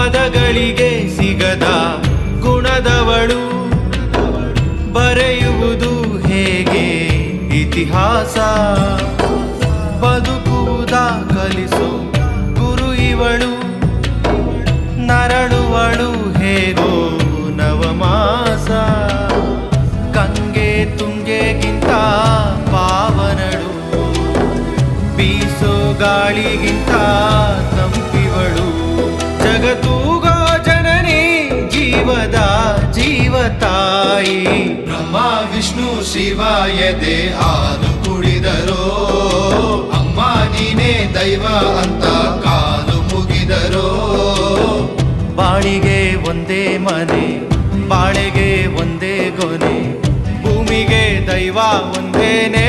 ಪದಗಳಿಗೆ ಸಿಗದ ಗುಣದವಳು, ಬರೆಯುವುದು ಹೇಗೆ ಇತಿಹಾಸ, ಬದುಕುವುದ ಕಲಿಸು ಗುರು ಇವಳು, ನರಳುವಳು ಹೇಗೋ ನವಮಾಸ, ಗಂಗೆ ತುಂಗೆಗಿಂತ ಪಾವನಳು, ಬೀಸೋ ಗಾಳಿಗಿಂತ ತಂಪಿವಳು, ಜಗತ್ತೂಗೋ ಜನನಿ ಜೀವದ ಜೀವತಾಯಿ. ಬ್ರಹ್ಮ ವಿಷ್ಣು ಶಿವ ಎದೆ ಹಾಲು ಕುಡಿದರೋ, ಅಮ್ಮ ನೀನೇ ದೈವ ಅಂತ ಕಾಲು ಮುಗಿದರೋ. ಬಾಳಿಗೆ ಒಂದೇ ಮನೆ, ಬಾಳೆಗೆ ಒಂದೇ ಗೊನೆ, ಭೂಮಿಗೆ ದೈವ ಒಂದೇನೇ.